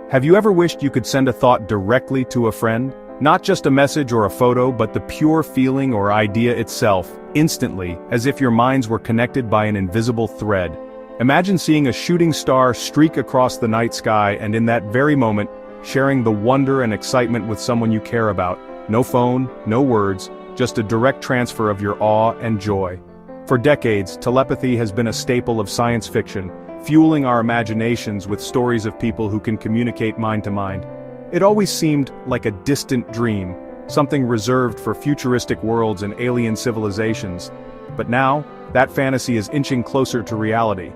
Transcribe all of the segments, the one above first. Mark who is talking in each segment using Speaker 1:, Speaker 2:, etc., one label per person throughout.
Speaker 1: Have you ever wished you could send a thought directly to a friend? Not just a message or a photo, but the pure feeling or idea itself, instantly, as if your minds were connected by an invisible thread. Imagine seeing a shooting star streak across the night sky and in that very moment, sharing the wonder and excitement with someone you care about. No phone, no words, just a direct transfer of your awe and joy. For decades, telepathy has been a staple of science fiction, fueling our imaginations with stories of people who can communicate mind to mind. It always seemed like a distant dream, something reserved for futuristic worlds and alien civilizations. But now, that fantasy is inching closer to reality.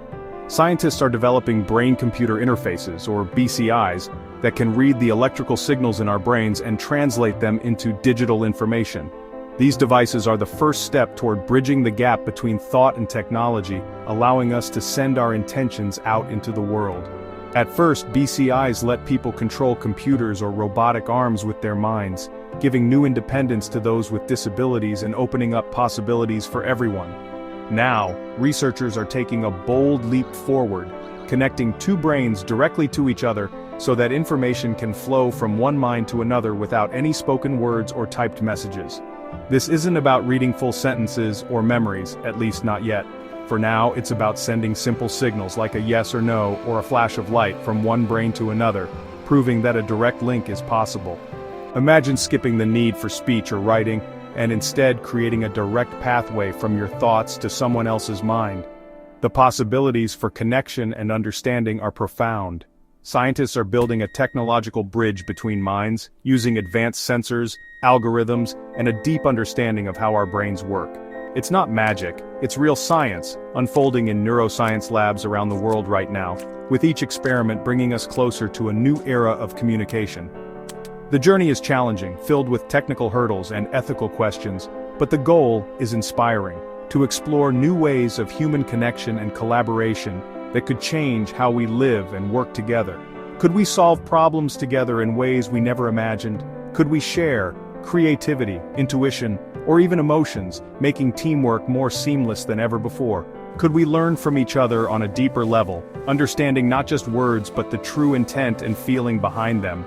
Speaker 1: Scientists are developing brain-computer interfaces, or BCIs, that can read the electrical signals in our brains and translate them into digital information. These devices are the first step toward bridging the gap between thought and technology, allowing us to send our intentions out into the world. At first, BCIs let people control computers or robotic arms with their minds, giving new independence to those with disabilities and opening up possibilities for everyone. Now, researchers are taking a bold leap forward, connecting two brains directly to each other so that information can flow from one mind to another without any spoken words or typed messages. This isn't about reading full sentences or memories, at least not yet. For now, it's about sending simple signals like a yes or no or a flash of light from one brain to another, proving that a direct link is possible. Imagine skipping the need for speech or writing, and instead creating a direct pathway from your thoughts to someone else's mind. The possibilities for connection and understanding are profound. Scientists are building a technological bridge between minds, using advanced sensors, algorithms, and a deep understanding of how our brains work. It's not magic, it's real science, unfolding in neuroscience labs around the world right now, with each experiment bringing us closer to a new era of communication. The journey is challenging, filled with technical hurdles and ethical questions, but the goal is inspiring, to explore new ways of human connection and collaboration that could change how we live and work together. Could we solve problems together in ways we never imagined? Could we share creativity, intuition, or even emotions, making teamwork more seamless than ever before? Could we learn from each other on a deeper level, understanding not just words but the true intent and feeling behind them?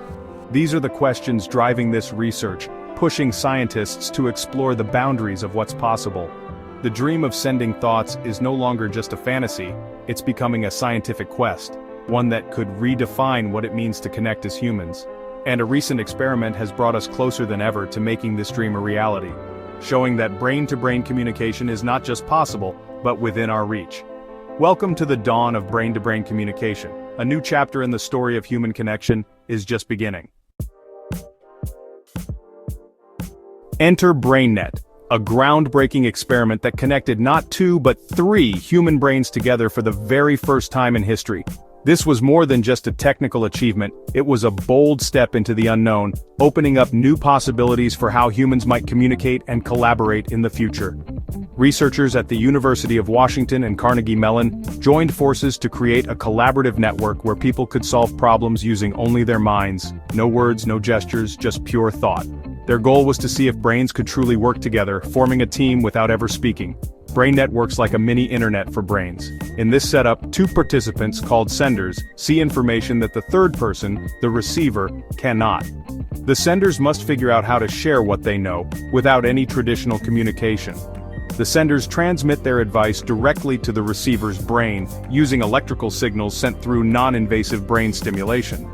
Speaker 1: These are the questions driving this research, pushing scientists to explore the boundaries of what's possible. The dream of sending thoughts is no longer just a fantasy, it's becoming a scientific quest, one that could redefine what it means to connect as humans. And a recent experiment has brought us closer than ever to making this dream a reality, showing that brain-to-brain communication is not just possible, but within our reach. Welcome to the dawn of brain-to-brain communication. A new chapter in the story of human connection is just beginning. Enter BrainNet, a groundbreaking experiment that connected not two but three human brains together for the very first time in history. This was more than just a technical achievement, it was a bold step into the unknown, opening up new possibilities for how humans might communicate and collaborate in the future. Researchers at the University of Washington and Carnegie Mellon joined forces to create a collaborative network where people could solve problems using only their minds, no words, no gestures, just pure thought. Their goal was to see if brains could truly work together, forming a team without ever speaking. BrainNet works like a mini internet for brains. In this setup, two participants, called senders, see information that the third person, the receiver, cannot. The senders must figure out how to share what they know, without any traditional communication. The senders transmit their advice directly to the receiver's brain, using electrical signals sent through non-invasive brain stimulation.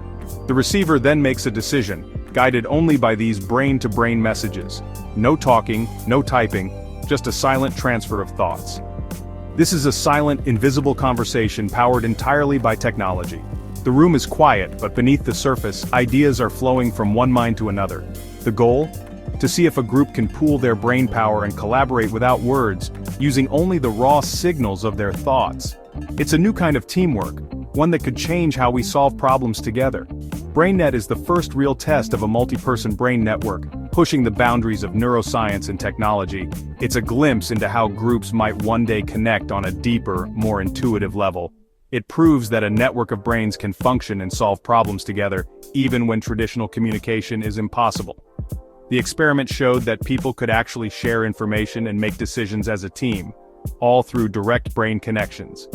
Speaker 1: The receiver then makes a decision, guided only by these brain-to-brain messages. No talking, no typing, just a silent transfer of thoughts. This is a silent, invisible conversation powered entirely by technology. The room is quiet, but beneath the surface, ideas are flowing from one mind to another. The goal? To see if a group can pool their brain power and collaborate without words, using only the raw signals of their thoughts. It's a new kind of teamwork, one that could change how we solve problems together. BrainNet is the first real test of a multi-person brain network, pushing the boundaries of neuroscience and technology. It's a glimpse into how groups might one day connect on a deeper, more intuitive level. It proves that a network of brains can function and solve problems together, even when traditional communication is impossible. The experiment showed that people could actually share information and make decisions as a team, all through direct brain connections.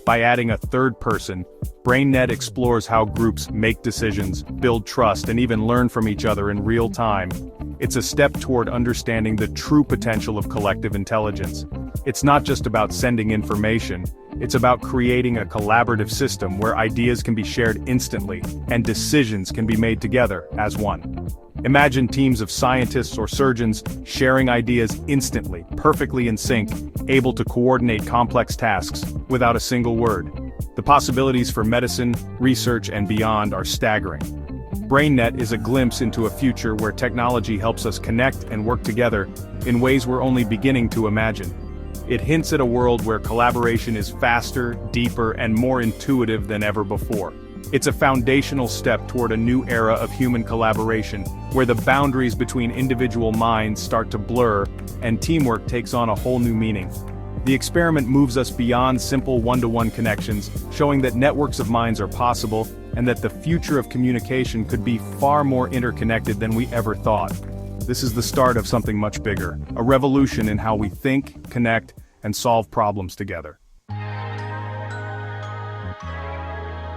Speaker 1: By adding a third person, BrainNet explores how groups make decisions, build trust, and even learn from each other in real time. It's a step toward understanding the true potential of collective intelligence. It's not just about sending information, it's about creating a collaborative system where ideas can be shared instantly, and decisions can be made together, as one. Imagine teams of scientists or surgeons sharing ideas instantly, perfectly in sync, able to coordinate complex tasks without a single word. The possibilities for medicine, research, and beyond are staggering. BrainNet is a glimpse into a future where technology helps us connect and work together in ways we're only beginning to imagine. It hints at a world where collaboration is faster, deeper, and more intuitive than ever before. It's a foundational step toward a new era of human collaboration, where the boundaries between individual minds start to blur, and teamwork takes on a whole new meaning. The experiment moves us beyond simple one-to-one connections, showing that networks of minds are possible, and that the future of communication could be far more interconnected than we ever thought. This is the start of something much bigger, a revolution in how we think, connect, and solve problems together.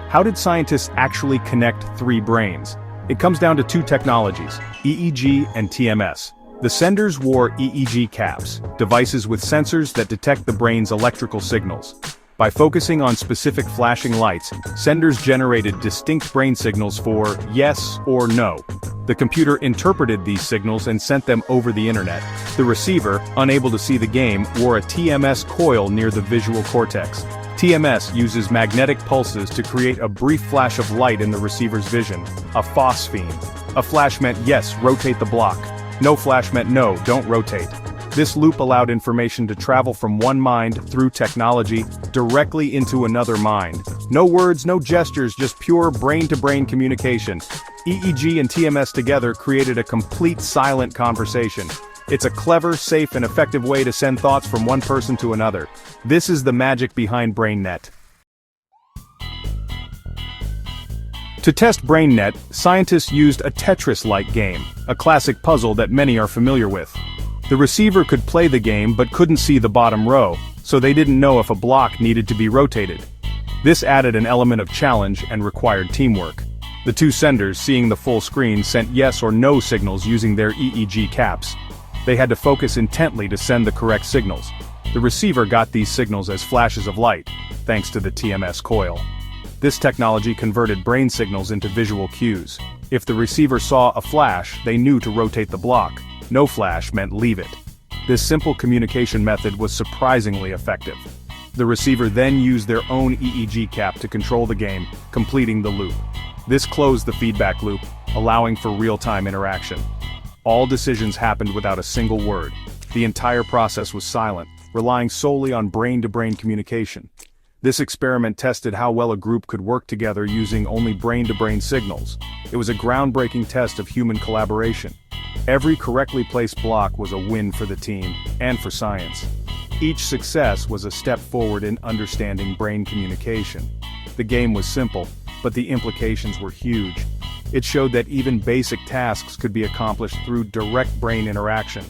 Speaker 1: How did scientists actually connect three brains? It comes down to two technologies, EEG and TMS. The senders wore EEG caps, devices with sensors that detect the brain's electrical signals. By focusing on specific flashing lights, senders generated distinct brain signals for yes or no. The computer interpreted these signals and sent them over the internet. The receiver, unable to see the game, wore a TMS coil near the visual cortex. TMS uses magnetic pulses to create a brief flash of light in the receiver's vision, a phosphene. A flash meant yes, rotate the block. No flash meant no, don't rotate. This loop allowed information to travel from one mind, through technology, directly into another mind. No words, no gestures, just pure brain-to-brain communication. EEG and TMS together created a complete silent conversation. It's a clever, safe, and effective way to send thoughts from one person to another. This is the magic behind BrainNet. To test BrainNet, scientists used a Tetris-like game, a classic puzzle that many are familiar with. The receiver could play the game but couldn't see the bottom row, so they didn't know if a block needed to be rotated. This added an element of challenge and required teamwork. The two senders, seeing the full screen, sent yes or no signals using their EEG caps. They had to focus intently to send the correct signals. The receiver got these signals as flashes of light, thanks to the TMS coil. This technology converted brain signals into visual cues. If the receiver saw a flash, they knew to rotate the block. No flash meant leave it. This simple communication method was surprisingly effective. The receiver then used their own EEG cap to control the game, completing the loop. This closed the feedback loop, allowing for real-time interaction. All decisions happened without a single word. The entire process was silent, relying solely on brain-to-brain communication. This experiment tested how well a group could work together using only brain-to-brain signals. It was a groundbreaking test of human collaboration. Every correctly placed block was a win for the team, and for science. Each success was a step forward in understanding brain communication. The game was simple, but the implications were huge. It showed that even basic tasks could be accomplished through direct brain interaction.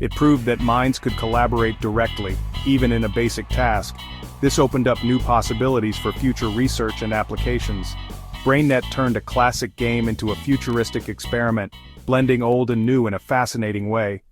Speaker 1: It proved that minds could collaborate directly, even in a basic task. This opened up new possibilities for future research and applications. BrainNet turned a classic game into a futuristic experiment, blending old and new in a fascinating way.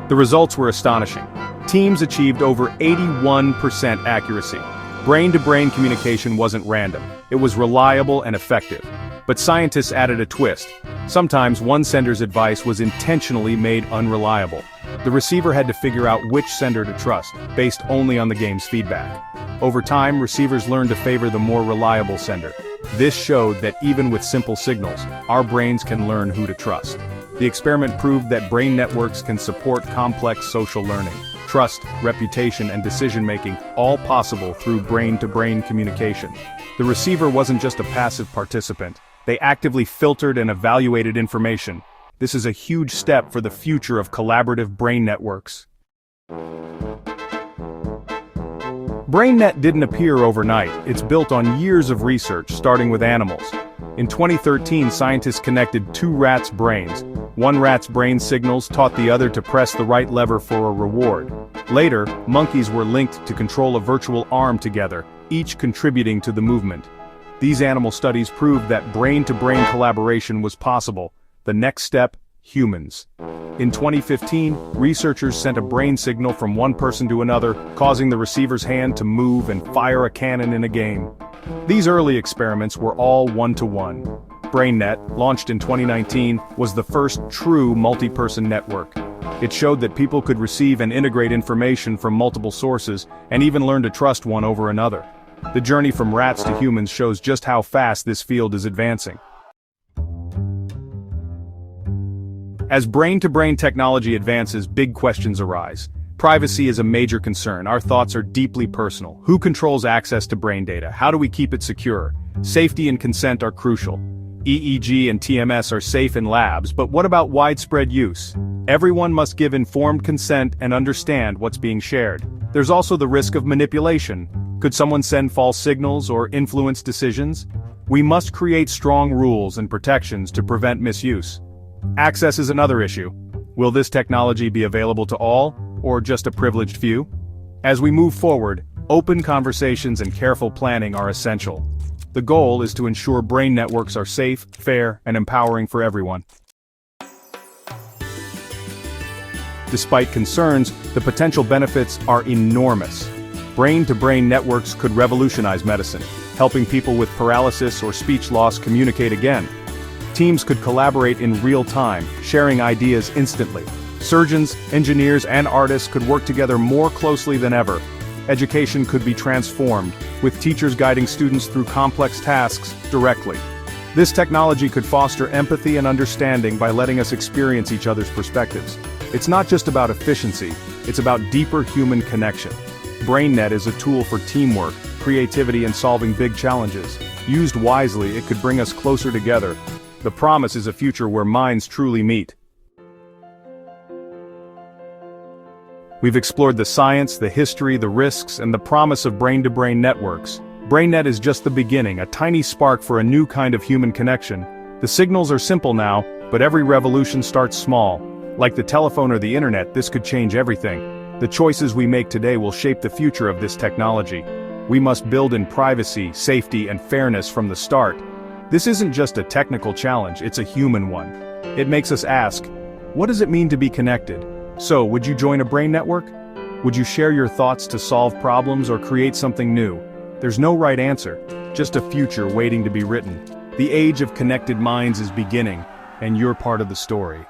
Speaker 1: The results were astonishing. Teams achieved over 81% accuracy. Brain-to-brain communication wasn't random. It was reliable and effective. But scientists added a twist. Sometimes one sender's advice was intentionally made unreliable. The receiver had to figure out which sender to trust, based only on the game's feedback. Over time, receivers learned to favor the more reliable sender. This showed that even with simple signals, our brains can learn who to trust. The experiment proved that brain networks can support complex social learning. Trust, reputation, and decision-making, all possible through brain-to-brain communication. The receiver wasn't just a passive participant. They actively filtered and evaluated information. This is a huge step for the future of collaborative brain networks. BrainNet didn't appear overnight. It's built on years of research, starting with animals. In 2013, scientists connected two rats' brains, One rat's brain signals taught the other to press the right lever for a reward. Later, monkeys were linked to control a virtual arm together, each contributing to the movement. These animal studies proved that brain-to-brain collaboration was possible. The next step, humans. In 2015, researchers sent a brain signal from one person to another, causing the receiver's hand to move and fire a cannon in a game. These early experiments were all one-to-one. BrainNet, launched in 2019, was the first true multi-person network. It showed that people could receive and integrate information from multiple sources, and even learn to trust one over another. The journey from rats to humans shows just how fast this field is advancing. As brain-to-brain technology advances, big questions arise. Privacy is a major concern. Our thoughts are deeply personal. Who controls access to brain data? How do we keep it secure? Safety and consent are crucial. EEG and TMS are safe in labs, but what about widespread use? Everyone must give informed consent and understand what's being shared. There's also the risk of manipulation. Could someone send false signals or influence decisions? We must create strong rules and protections to prevent misuse. Access is another issue. Will this technology be available to all, or just a privileged few? As we move forward, open conversations and careful planning are essential. The goal is to ensure brain networks are safe, fair, and empowering for everyone. Despite concerns, the potential benefits are enormous. Brain-to-brain networks could revolutionize medicine, helping people with paralysis or speech loss communicate again. Teams could collaborate in real time, sharing ideas instantly. Surgeons, engineers, and artists could work together more closely than ever. Education could be transformed, with teachers guiding students through complex tasks directly. This technology could foster empathy and understanding by letting us experience each other's perspectives. It's not just about efficiency, it's about deeper human connection. BrainNet is a tool for teamwork, creativity, and solving big challenges. Used wisely, it could bring us closer together. The promise is a future where minds truly meet. We've explored the science, the history, the risks, and the promise of brain-to-brain networks. BrainNet is just the beginning, a tiny spark for a new kind of human connection. The signals are simple now, but every revolution starts small. Like the telephone or the internet, this could change everything. The choices we make today will shape the future of this technology. We must build in privacy, safety, and fairness from the start. This isn't just a technical challenge, it's a human one. It makes us ask, what does it mean to be connected? So, would you join a brain network? Would you share your thoughts to solve problems or create something new? There's no right answer, just a future waiting to be written. The age of connected minds is beginning, and you're part of the story.